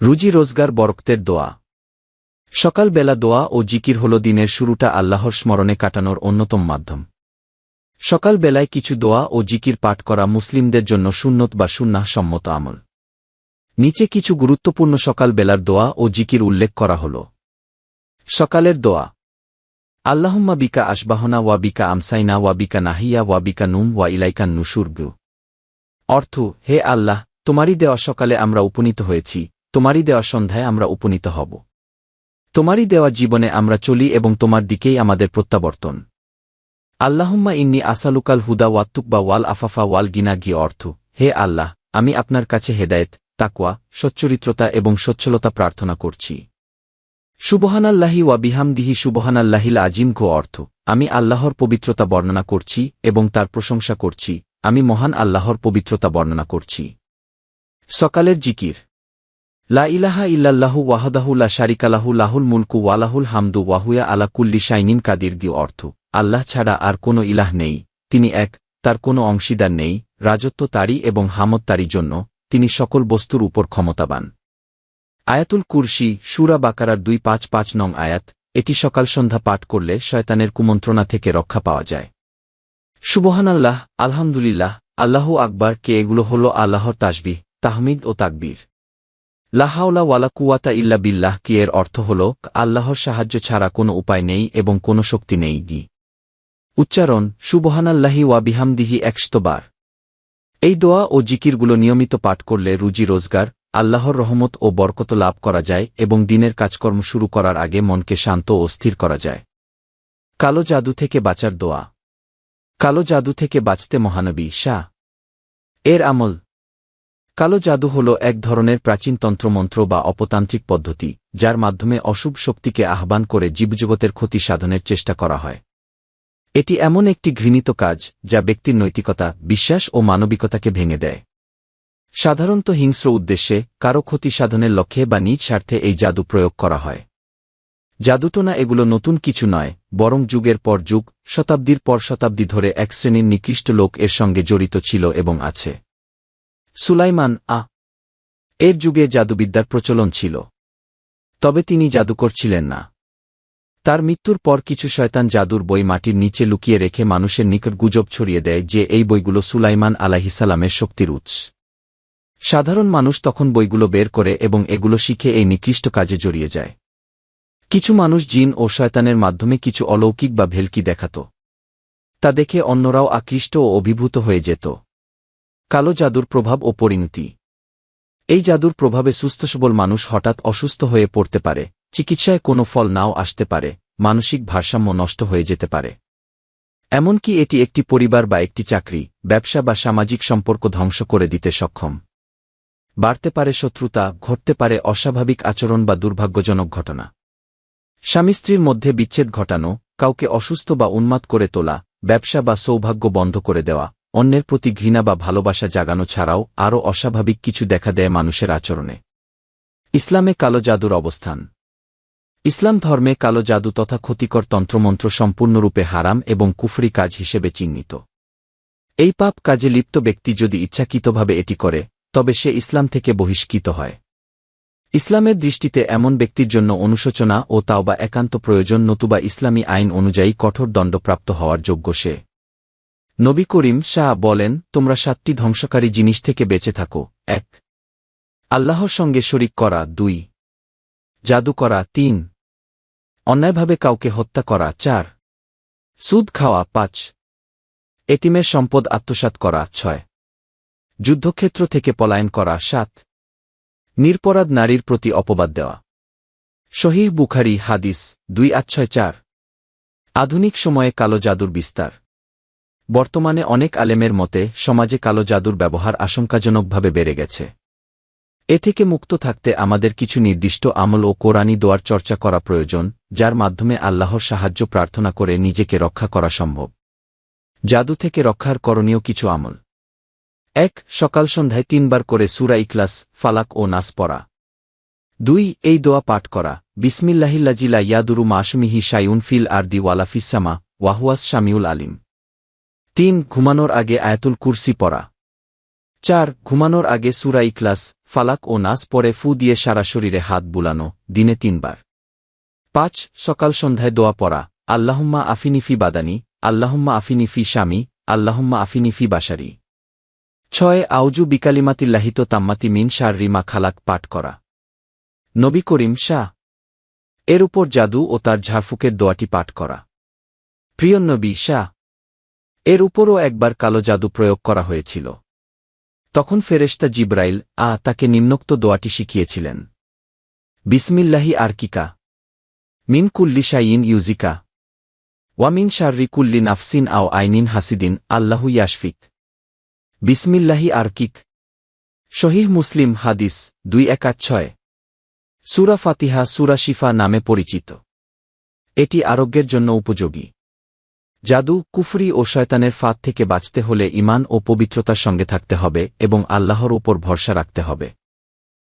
রুজি রোজগার বরকতের দোয়া। সকালবেলা দোয়া ও জিকির হল দিনের শুরুটা আল্লাহর স্মরণে কাটানোর অন্যতম মাধ্যম। সকালবেলায় কিছু দোয়া ও জিকির পাঠ করা মুসলিমদের জন্য সুন্নত বা সুন্নাহ সম্মত আমল। নিচে কিছু গুরুত্বপূর্ণ সকালবেলার দোয়া ও জিকির উল্লেখ করা হল। সকালের দোয়া। আল্লাহুম্মা বিকা আসবাহনা ওয়া বিকা আমসাইনা ওয়া বিকা নাহিয়া ওয়া বিকা নুম ওয়া ইলাইকান নুশুর। অর্থ, হে আল্লাহ, তোমারই দেওয়া সকালে আমরা উপনীত হয়েছি, তোমারই দেওয়া সন্ধ্যায় আমরা উপনীত হব। তোমারই দেওয়া জীবনে আমরা চলি এবং তোমার দিকেই আমাদের প্রত্যাবর্তন। আল্লাহুম্মা ইন্নী আসালুকাল হুদা ওয়াত্তুকবা ওয়াল আফাফা ওয়াল গিনা। অর্থ, হে আল্লাহ, আমি আপনার কাছে হেদায়েত, তাকওয়া, সচ্চরিত্রতা এবং সচ্ছলতা প্রার্থনা করছি। সুবহানাল্লাহি ওয়া বিহামদিহি সুবহানাল্লাহিল আজিম। অর্থ, আমি আল্লাহর পবিত্রতা বর্ণনা করছি এবং তার প্রশংসা করছি, আমি মহান আল্লাহর পবিত্রতা বর্ণনা করছি। সকালের জিকির। লা ইলাহা ইল্লাল্লাহু ওয়াহদাহু লা শারিকা লাহু লাহুল মুলকু ওয়া লাহুল হামদু ওয়া হুয়া আলা কুল্লি শাইইন কাদির। অর্থ, আল্লাহ ছাড়া আর কোনো ইলাহ নেই, তিনি এক, তার কোনো অংশীদার নেই, রাজত্ব তারই এবং হামদ তারই জন্য, তিনি সকল বস্তুর উপর ক্ষমতাবান। আয়াতুল কুরসি, সূরা বাকারার 255 নং আয়াত। এটি সকাল সন্ধ্যা পাঠ করলে শয়তানের কুমন্ত্রণা থেকে রক্ষা পাওয়া যায়। সুবহানাল্লাহ, আলহামদুলিল্লাহ, আল্লাহু আকবার। এগুলো হল আল্লাহর তাসবিহ, তাহমিদ ও তাকবীর। লা হাওলা ওয়ালা কুওয়াতা ইল্লা বিল্লাহ। এর অর্থ হল আল্লাহর সাহায্য ছাড়া কোনো উপায় নেই এবং কোনো শক্তি নেই। উচ্চারণ, সুবহানাল্লাহি ওয়া বিহামদিহি 100 বার। এই দোয়া ও জিকিরগুলো নিয়মিত পাঠ করলে রুজি রোজগার, আল্লাহর রহমত ও বরকত লাভ করা যায় এবং দিনের কাজকর্ম শুরু করার আগে মনকে শান্ত ও স্থির করা যায়। কালো জাদু থেকে বাঁচার দোয়া। কালো জাদু থেকে বাঁচতে মহানবী শাহ এর আমল। কালো জাদু হল এক ধরনের প্রাচীন তন্ত্রমন্ত্র বা অপতান্ত্রিক পদ্ধতি, যার মাধ্যমে অশুভ শক্তিকে আহ্বান করে জীবজগতের ক্ষতি সাধনের চেষ্টা করা হয়। এটি এমন একটি ঘৃণিত কাজ যা ব্যক্তির নৈতিকতা, বিশ্বাস ও মানবিকতাকে ভেঙে দেয়। সাধারণত হিংস্র উদ্দেশ্যে, কারো ক্ষতি সাধনের লক্ষ্যে বা নিজ স্বার্থে এই জাদু প্রয়োগ করা হয়। জাদুটোনা এগুলো নতুন কিছু নয়, বরং যুগের পর যুগ, শতাব্দীর পর শতাব্দী ধরে এক শ্রেণীর নিকৃষ্ট লোক এর সঙ্গে জড়িত ছিল এবং আছে। সুলাইমান এর যুগে জাদুবিদ্যার প্রচলন ছিল, তবে তিনি জাদুকর ছিলেন না। তার মৃত্যুর পর কিছু শয়তান জাদুর বই মাটির নিচে লুকিয়ে রেখে মানুষের নিকট গুজব ছড়িয়ে দেয় যে এই বইগুলো সুলাইমান আলাইহিসসালামের শক্তির উৎস। সাধারণ মানুষ তখন বইগুলো বের করে এবং এগুলো শিখে এই নিকৃষ্ট কাজে জড়িয়ে যায়। কিছু মানুষ জিন ও শয়তানের মাধ্যমে কিছু অলৌকিক বা ভেলকি দেখাত। তা দেখে অন্যরাও আকৃষ্ট ও অভিভূত হয়ে যেত। কালো জাদুর প্রভাব ও পরিণতি। এই জাদুর প্রভাবে সুস্থসবল মানুষ হঠাৎ অসুস্থ হয়ে পড়তে পারে, চিকিৎসায় কোনো ফল নাও আসতে পারে, মানসিক ভারসাম্য নষ্ট হয়ে যেতে পারে। এমনকি এটি একটি পরিবার বা একটি চাকরি, ব্যবসা বা সামাজিক সম্পর্ক ধ্বংস করে দিতে সক্ষম। বাড়তে পারে শত্রুতা, ঘটতে পারে অস্বাভাবিক আচরণ বা দুর্ভাগ্যজনক ঘটনা। স্বামী স্ত্রীর মধ্যে বিচ্ছেদ ঘটানো, কাউকে অসুস্থ বা উন্মাদ করে তোলা, ব্যবসা বা সৌভাগ্য বন্ধ করে দেওয়া, অন্যের প্রতি ঘৃণা বা ভালোবাসা জাগানো ছাড়াও আরও অস্বাভাবিক কিছু দেখা দেয় মানুষের আচরণে। ইসলামে কালো জাদুর অবস্থান। ইসলাম ধর্মে কালো জাদু তথা ক্ষতিকর তন্ত্রমন্ত্র সম্পূর্ণরূপে হারাম এবং কুফরি কাজ হিসেবে চিহ্নিত। এই পাপ কাজে লিপ্ত ব্যক্তি যদি ইচ্ছাকৃতভাবে এটি করে, তবে সে ইসলাম থেকে বহিষ্কৃত হয়। ইসলামের দৃষ্টিতে এমন ব্যক্তির জন্য অনুশোচনা ও তাওবা একান্ত প্রয়োজন, নতুবা ইসলামী আইন অনুযায়ী কঠোর দণ্ডপ্রাপ্ত হওয়ার যোগ্য সে। নবী করিম শাহ বলেন, তোমরা 7টি ধ্বংসকারী জিনিস থেকে বেঁচে থাকো। 1. আল্লাহর সঙ্গে শরিক করা। 2. জাদু করা। 3. অন্যায়ভাবে কাউকে হত্যা করা। 4. সুদ খাওয়া। 5. এতিমের সম্পদ আত্মসাৎ করা। 6. যুদ্ধক্ষেত্র থেকে পলায়ন করা। 7. নিরপরাধ নারীর প্রতি অপবাদ দেওয়া। সহিহ বুখারী হাদিস 2864। আধুনিক সময়ে কালো জাদুর বিস্তার। বর্তমানে অনেক আলেমের মতে সমাজে কালো জাদুর ব্যবহার আশঙ্কাজনকভাবে বেড়ে গেছে। এ থেকে মুক্ত থাকতে আমাদের কিছু নির্দিষ্ট আমল ও কোরআনী দোয়ার চর্চা করা প্রয়োজন, যার মাধ্যমে আল্লাহর সাহায্য প্রার্থনা করে নিজেকে রক্ষা করা সম্ভব। জাদু থেকে রক্ষার করণীয় কিছু আমল। 1. সকাল সন্ধ্যায় 3 বার করে সূরা ইখলাস, ফালাক ও নাস পড়া। 2. এই দোয়া পাঠ করা, বিসমিল্লাহিল্লাযী লা ইয়াদুরু মা'আসমিহি শাইউন ফিল আরদি ওয়ালা ফিস সামা ওয়া হুয়াস সামিউল আলিম। 3. ঘুমানোর আগে আয়াতুল কুরসি পড়া। 4 ঘুমানোর আগে সূরা ইখলাস, ফালাক ও নাস পরে ফু দিয়ে সারা শরীরে হাত বুলানো, দিনে 3 বার। 5 সকাল সন্ধ্যায় দোয়া পড়া, আল্লাহুম্মা আফিনি ফি বাদানি, আল্লাহুম্মা আফিনি ফি শামি, আল্লাহুম্মা আফিনি ফি বাশারি। 6 আউযু বিকালিমাতিল্লাহিত তাম্মাতি মিন শাররি মা খালাক পাঠ করা। নবী করিম শাহ এর উপর জাদু ও তার ঝাড়ফুঁকের দোয়াটি পাঠ করা। প্রিয় নবী শাহ এর উপরও একবার কালো জাদু প্রয়োগ করা হয়েছিল। তখন ফেরেশতা জিব্রাইল তাকে নিম্নোক্ত দোয়াটি শিখিয়েছিলেন। বিসমিল্লাহি আরকিকা মিন কুল্লি শাইইন ইউজিকা ওয়া মিন শাররি কুল্লি নাফসিন আও আইনিন হাসিদিন আল্লাহু ইয়াশফিক। বিসমিল্লাহি আরকিক। সহিহ মুসলিম হাদিস 2116। সূরা ফাতিহা সূরা শিফা নামে পরিচিত। এটি আরোগ্যের জন্য উপযোগী। জাদু, কুফরি ও শয়তানের ফাঁদ থেকে বাঁচতে হলে ঈমান ও পবিত্রতার সঙ্গে থাকতে হবে এবং আল্লাহর উপর ভরসা রাখতে হবে।